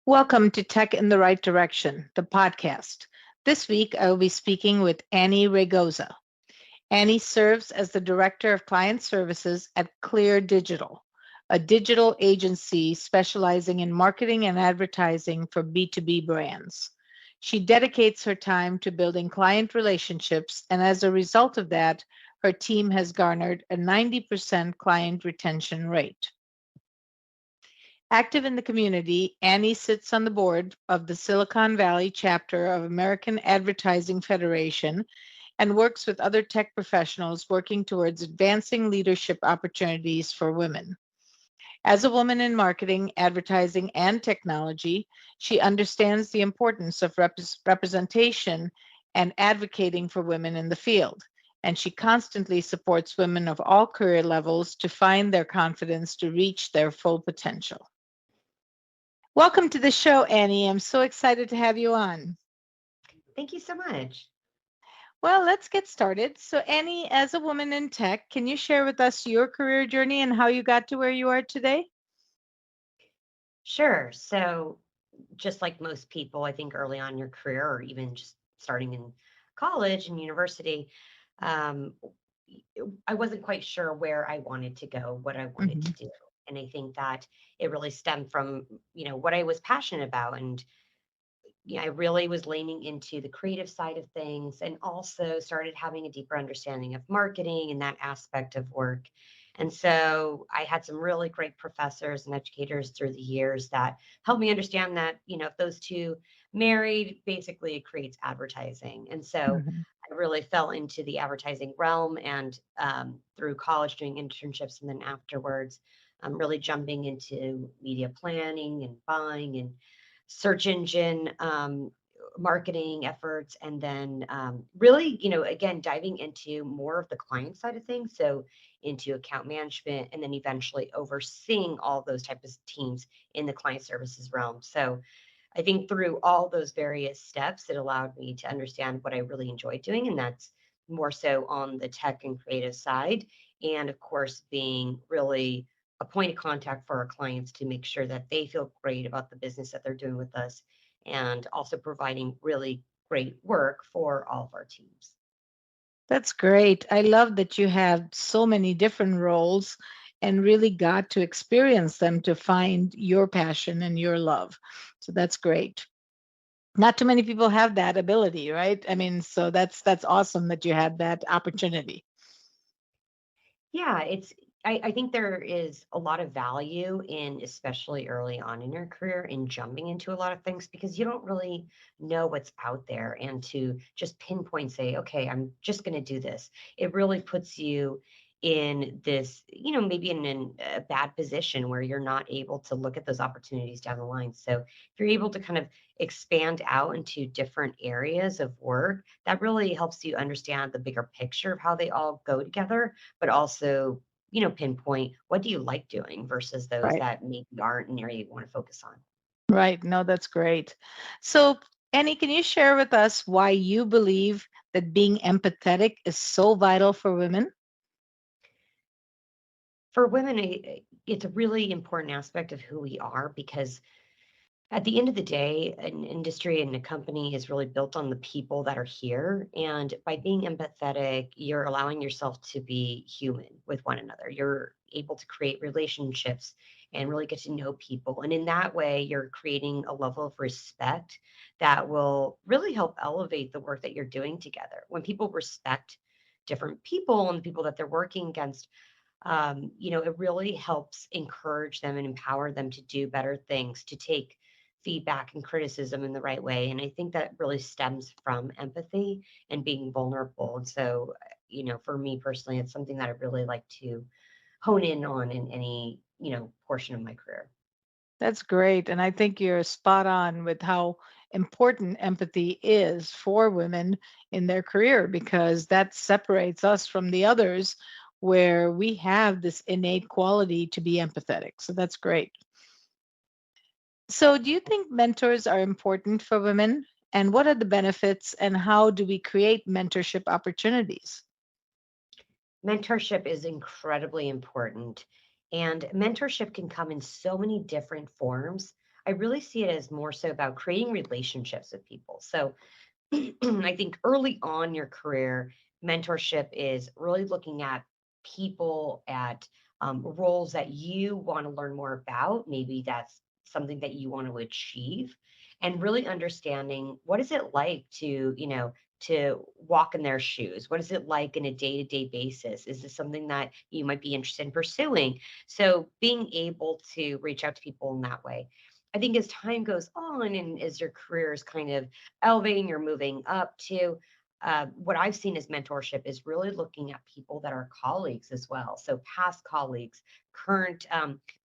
Welcome to Tech in the Right Direction, the podcast. This week, I will be speaking with Annie Raygoza. Annie serves as the Director of Client Services at Clear Digital, a digital agency specializing in marketing and advertising for B2B brands. She dedicates her time to building client relationships, and as a result of that, her team has garnered a 90% client retention rate. Active in the community, Annie sits on the board of the Silicon Valley chapter of American Advertising Federation and works with other tech professionals working towards advancing leadership opportunities for women. As a woman in marketing, advertising, and technology, she understands the importance of representation and advocating for women in the field. And she constantly supports women of all career levels to find their confidence to reach their full potential. Welcome to the show, Annie. I'm so excited to have you on. Thank you so much. Well, let's get started. So, Annie, as a woman in tech, can you share with us your career journey and how you got to where you are today? Sure. So, just like most people, I think early on in your career, or even just starting in college and university, um, I wasn't quite sure where I wanted to go, what I wanted to Hmm. do. And I think that it really stemmed from, what I was passionate about. And I really was leaning into the creative side of things and also started having a deeper understanding of marketing and that aspect of work. And so I had some really great professors and educators through the years that helped me understand that, if those two married, basically it creates advertising. And so Hmm. I really fell into the advertising realm and through college doing internships and then afterwards, really jumping into media planning and buying and search engine marketing efforts, and then really, again, diving into more of the client side of things. So into account management, and then eventually overseeing all those types of teams in the client services realm. So I think through all those various steps, it allowed me to understand what I really enjoyed doing, and that's more so on the tech and creative side. And of course, being really a point of contact for our clients to make sure that they feel great about the business that they're doing with us, and also providing really great work for all of our teams. That's great. I love that you have so many different roles and really got to experience them to find your passion and your love. So that's great. Not too many people have that ability, right? I mean, so that's awesome that you had that opportunity. Yeah, I think there is a lot of value in, especially early on in your career, in jumping into a lot of things because you don't really know what's out there. And to just pinpoint, say, okay, I'm just going to do this, it really puts you in this, maybe in a bad position where you're not able to look at those opportunities down the line. So if you're able to kind of expand out into different areas of work, that really helps you understand the bigger picture of how they all go together, but also, pinpoint what do you like doing versus those Right. that maybe aren't an area you want to focus on. Right. No, that's great. So, Annie, can you share with us why you believe that being empathetic is so vital for women? For women, it's a really important aspect of who we are because at the end of the day, an industry and a company is really built on the people that are here. And by being empathetic, you're allowing yourself to be human with one another. You're able to create relationships and really get to know people. And in that way, you're creating a level of respect that will really help elevate the work that you're doing together. When people respect different people and the people that they're working against, it really helps encourage them and empower them to do better things, to take feedback and criticism in the right way. And I think that really stems from empathy and being vulnerable. And so, for me personally, it's something that I really like to hone in on in any, portion of my career. That's great. And I think you're spot on with how important empathy is for women in their career because that separates us from the others where we have this innate quality to be empathetic. So that's great. So, do you think mentors are important for women? And what are the benefits and how do we create mentorship opportunities? Mentorship is incredibly important. And mentorship can come in so many different forms. I really see it as more so about creating relationships with people. So I think early on in your career, mentorship is really looking at people, at roles that you want to learn more about. Maybe that's something that you want to achieve, and really understanding what is it like to, to walk in their shoes. What is it like in a day-to-day basis? Is this something that you might be interested in pursuing? So being able to reach out to people in that way. I think as time goes on and as your career is kind of elevating, you're moving up to what I've seen as mentorship is really looking at people that are colleagues as well. So past colleagues, current,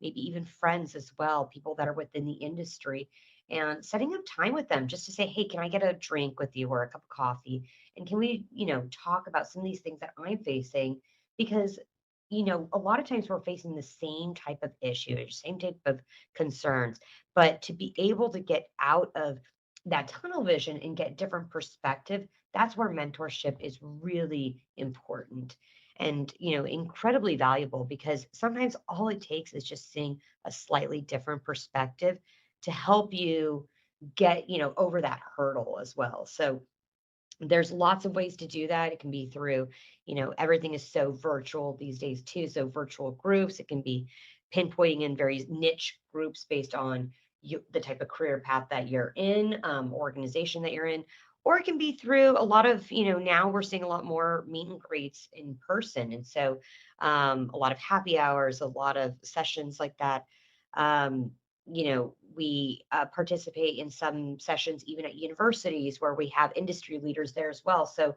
maybe even friends as well, people that are within the industry, and setting up time with them just to say, hey, can I get a drink with you or a cup of coffee? And can we, talk about some of these things that I'm facing? Because a lot of times we're facing the same type of issue, same type of concerns, but to be able to get out of that tunnel vision and get different perspective, that's where mentorship is really important and incredibly valuable, because sometimes all it takes is just seeing a slightly different perspective to help you get over that hurdle as well. So there's lots of ways to do that. It can be through, everything is so virtual these days too. So virtual groups, it can be pinpointing in various niche groups based on the type of career path that you're in, organization that you're in, or it can be through a lot of, now we're seeing a lot more meet and greets in person. And so a lot of happy hours, a lot of sessions like that. Um, we participate in some sessions even at universities where we have industry leaders there as well. So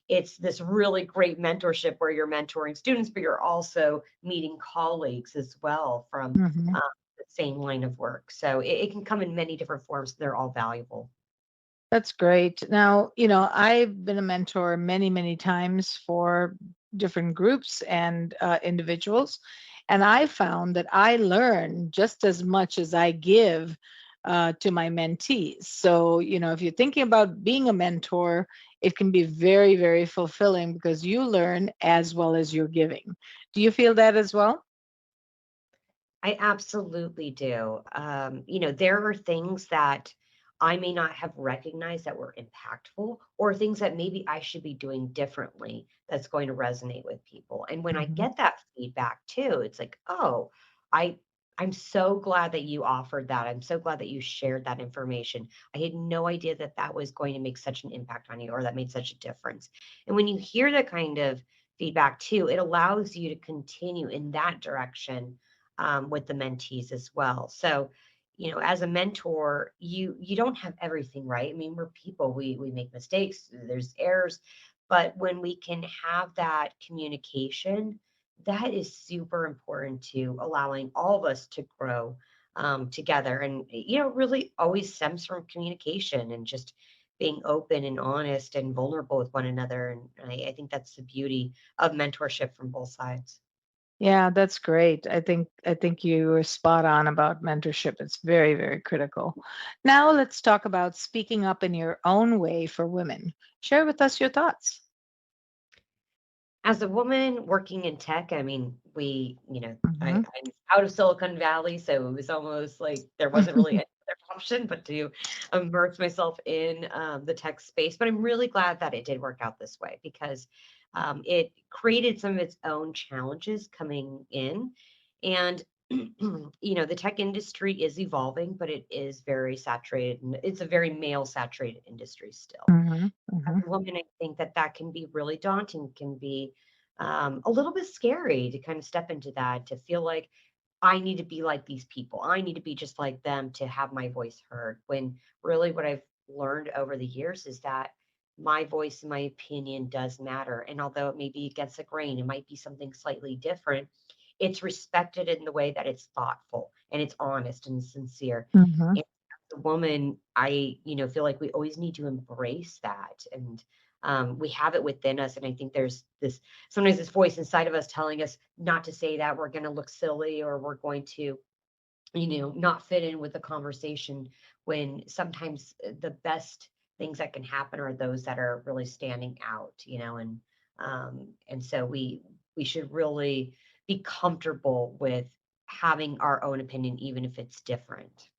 it's this really great mentorship where you're mentoring students, but you're also meeting colleagues as well from Mhm. the same line of work. So it can come in many different forms. They're all valuable. That's great. Now, I've been a mentor many, many times for different groups and individuals. And I found that I learn just as much as I give to my mentees. So, if you're thinking about being a mentor, it can be very, very fulfilling because you learn as well as you're giving. Do you feel that as well? I absolutely do. There are things that I may not have recognized that were impactful, or things that maybe I should be doing differently that's going to resonate with people. And when I Mhm. get that feedback too, it's like, oh, I I'm so glad that you offered that. I'm so glad that you shared that information. I had no idea that that was going to make such an impact on you, or that made such a difference. And when you hear that kind of feedback too, it allows you to continue in that direction with the mentees as well. So, as a mentor, you don't have everything right. I mean, we're people. We make mistakes. There's errors, but when we can have that communication, that is super important to allowing all of us to grow together. And really always stems from communication and just being open and honest and vulnerable with one another. And I think that's the beauty of mentorship from both sides. Yeah, that's great. I think you were spot on about mentorship. It's very, very critical. Now let's talk about speaking up in your own way for women. Share with us your thoughts. As a woman working in tech, I mean, Mhm. I'm out of Silicon Valley, so it was almost like there wasn't really any other option but to immerse myself in the tech space. But I'm really glad that it did work out this way, because it created some of its own challenges coming in. And, the tech industry is evolving, but it is very saturated, and it's a very male saturated industry still. Mhm. As Mhm. a woman, I think that that can be really daunting, can be a little bit scary to kind of step into that, to feel like I need to be like these people. I need to be just like them to have my voice heard. When really what I've learned over the years is that my voice and my opinion does matter. And although it may be against the grain, it might be something slightly different, it's respected in the way that it's thoughtful and it's honest and sincere. Mhm. And as a woman, I, feel like we always need to embrace that. And we have it within us. And I think there's this sometimes this voice inside of us telling us not to say that, we're going to look silly, or we're going to, not fit in with the conversation, when sometimes the best things that can happen are those that are really standing out, and so we should really be comfortable with having our own opinion, even if it's different.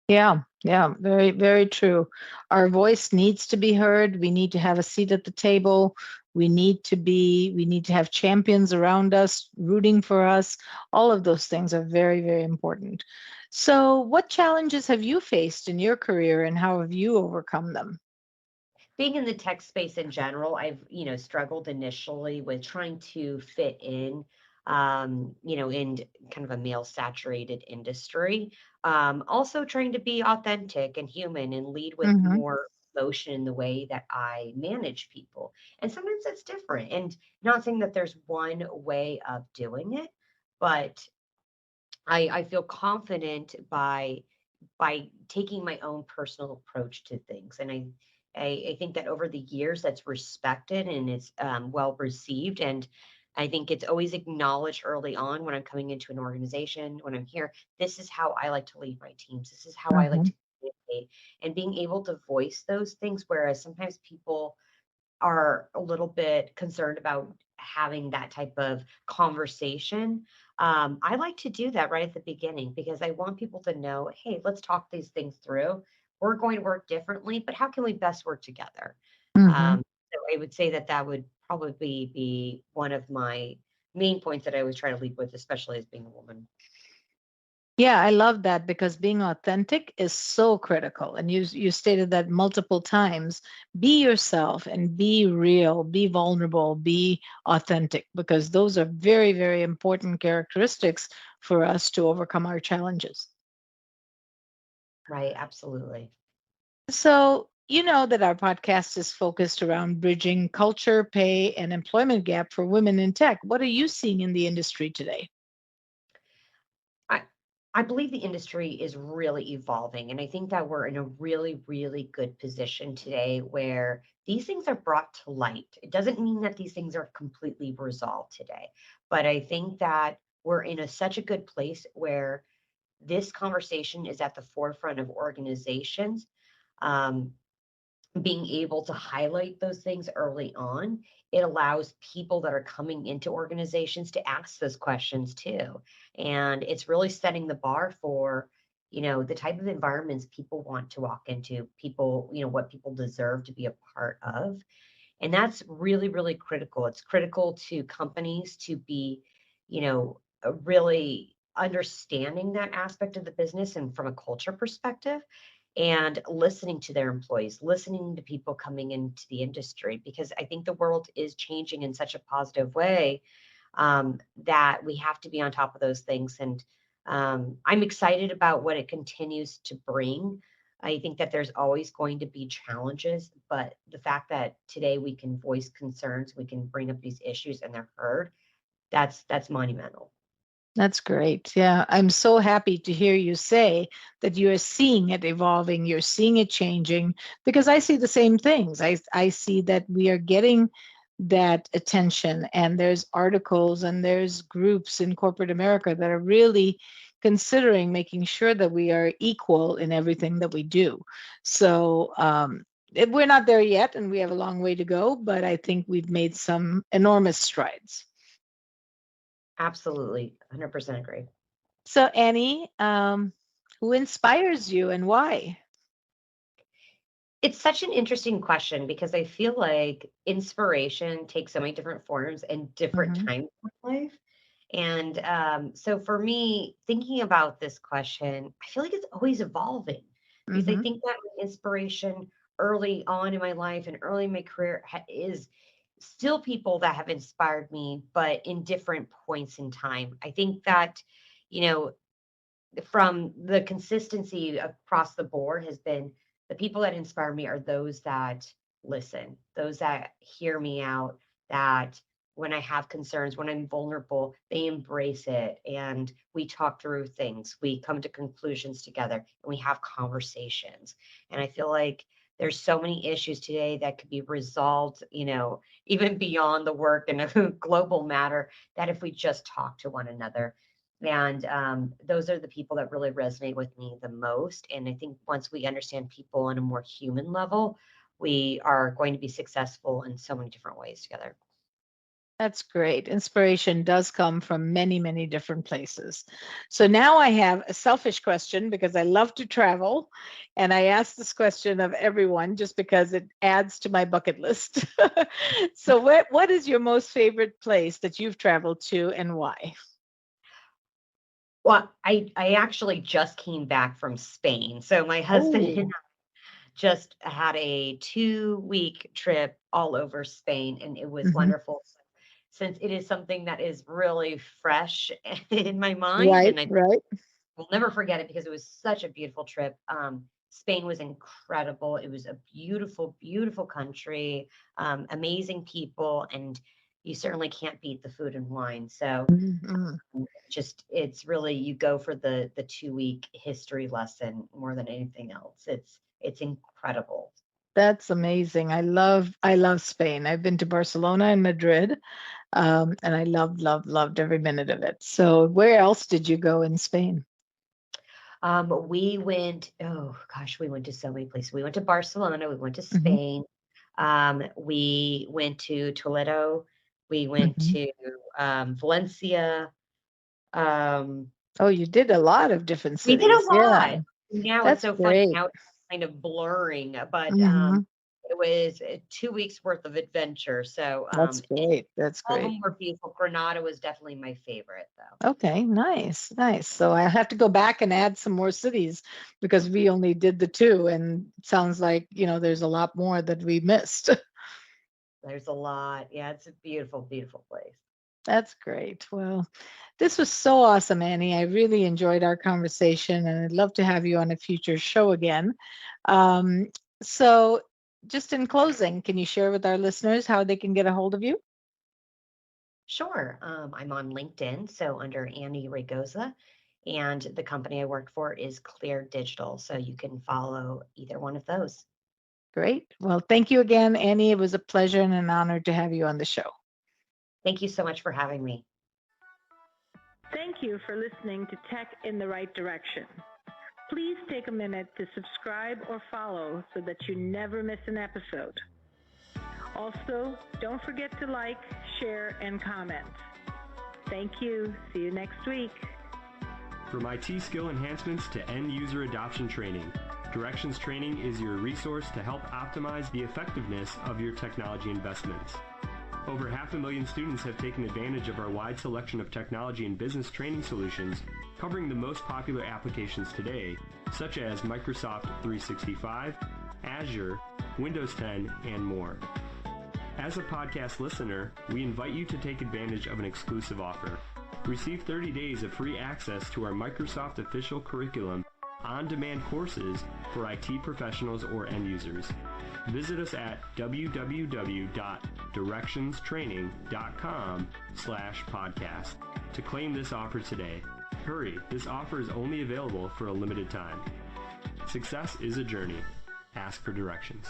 Yeah, yeah, very, very true. Our voice needs to be heard. We need to have a seat at the table. We need to have champions around us rooting for us. All of those things are very, very important. So, what challenges have you faced in your career and how have you overcome them? Being in the tech space in general, I've, struggled initially with trying to fit in, in kind of a male saturated industry. Also trying to be authentic and human and lead with Hmm. more emotion in the way that I manage people. And sometimes that's different. And not saying that there's one way of doing it, but I feel confident by taking my own personal approach to things. And I think that over the years that's respected and it's well received. And I think it's always acknowledged early on when I'm coming into an organization, when I'm here, this is how I like to lead my teams. This is how I like Hmm. to communicate and being able to voice those things. Whereas sometimes people are a little bit concerned about having that type of conversation. I like to do that right at the beginning because I want people to know, hey, let's talk these things through. We're going to work differently, but how can we best work together? Hmm. So I would say that that would probably be one of my main points that I always try to lead with, especially as being a woman. Yeah, I love that because being authentic is so critical. And you stated that multiple times. Be yourself and be real, be vulnerable, be authentic, because those are very, very important characteristics for us to overcome our challenges. Right, absolutely. So, you know that our podcast is focused around bridging culture, pay, and employment gap for women in tech. What are you seeing in the industry today? I I believe the industry is really evolving, and I think that we're in a really, really good position today where these things are brought to light. It doesn't mean that these things are completely resolved today, but I think that we're in such a good place where this conversation is at the forefront of organizations. Um, Being able to highlight those things early on, it allows people that are coming into organizations to ask those questions too. And it's really setting the bar for, the type of environments people want to walk into, people, what people deserve to be a part of. And that's really, really critical. It's critical to companies to be, really understanding that aspect of the business and from a culture perspective and listening to their employees, listening to people coming into the industry, because I think the world is changing in such a positive way that we have to be on top of those things. And I'm excited about what it continues to bring. I think that there's always going to be challenges, but the fact that today we can voice concerns, we can bring up these issues and they're heard, that's monumental. That's great. Yeah, I'm so happy to hear you say that you're seeing it evolving, you're seeing it changing, because I see the same things. I see that we are getting that attention, and there's articles and there's groups in corporate America that are really considering making sure that we are equal in everything that we do. So, we're not there yet, and we have a long way to go, but I think we've made some enormous strides. Absolutely, 100% agree. So, Annie, who inspires you and why? It's such an interesting question because I feel like inspiration takes so many different forms and different Hmm. times in life. And so for me, thinking about this question, I feel like it's always evolving because I Hmm. think that my inspiration early on in my life and early in my career is still people that have inspired me, but in different points in time. I think that, you know, from the consistency across the board has been the people that inspire me are those that listen, those that hear me out, that when I have concerns, when I'm vulnerable, they embrace it and we talk through things. We come to conclusions together and we have conversations. And I feel like there's so many issues today that could be resolved, even beyond the work and a global matter that if we just talk to one another and those are the people that really resonate with me the most. And I think once we understand people on a more human level, we are going to be successful in so many different ways together. That's great. Inspiration does come from many, many different places. So now I have a selfish question because I love to travel. And I ask this question of everyone just because it adds to my bucket list. So what is your most favorite place that you've traveled to and why? Well, I actually just came back from Spain. So my husband and Oh, just had a 2-week trip all over Spain, and it was hmm, wonderful since it is something that is really fresh in my mind, right, and I right. will never forget it because it was such a beautiful trip. Spain was incredible. It was a beautiful, beautiful country, amazing people, and you certainly can't beat the food and wine. So Mhm. just it's really you go for the 2-week history lesson more than anything else. It's incredible. That's amazing. I love Spain. I've been to Barcelona and Madrid, and I loved every minute of it. So where else did you go in Spain? We went, oh gosh, we went to so many places. We went to Barcelona, we went to Hmm, Spain, we went to Toledo, we went hmm. to Valencia. Um, Oh, you did a lot of different we did a cities. Yeah, lot. Now it's that's so funny. great. Now it's kind of blurring, but Hmm. it was 2 weeks worth of adventure. So, That's and great. That's all of great. them were beautiful. Granada was definitely my favorite, though. Okay, nice, nice. So I have to go back and add some more cities because we only did the two, and it sounds like, there's a lot more that we missed. There's a lot. Yeah, it's a beautiful, beautiful place. That's great. Well, this was so awesome, Annie. I really enjoyed our conversation, and I'd love to have you on a future show again. Um, so, just in closing, can you share with our listeners how they can get a hold of you? Sure. I'm on LinkedIn, so under Annie Raygoza, and the company I work for is Clear Digital, so you can follow either one of those. Great. Well, thank you again, Annie. It was a pleasure and an honor to have you on the show. Thank you so much for having me. Thank you for listening to Tech in the Right Direction. Please take a minute to subscribe or follow so that you never miss an episode. Also, don't forget to like, share, and comment. Thank you. See you next week. From IT skill enhancements to end user adoption training, Directions Training is your resource to help optimize the effectiveness of your technology investments. Over 500,000 students have taken advantage of our wide selection of technology and business training solutions, covering the most popular applications today, such as Microsoft 365, Azure, Windows 10, and more. As a podcast listener, we invite you to take advantage of an exclusive offer. Receive 30 days of free access to our Microsoft official curriculum on-demand courses for IT professionals or end users. Visit us at www.directionstraining.com/podcast to claim this offer today. Hurry, this offer is only available for a limited time. Success is a journey. Ask for directions.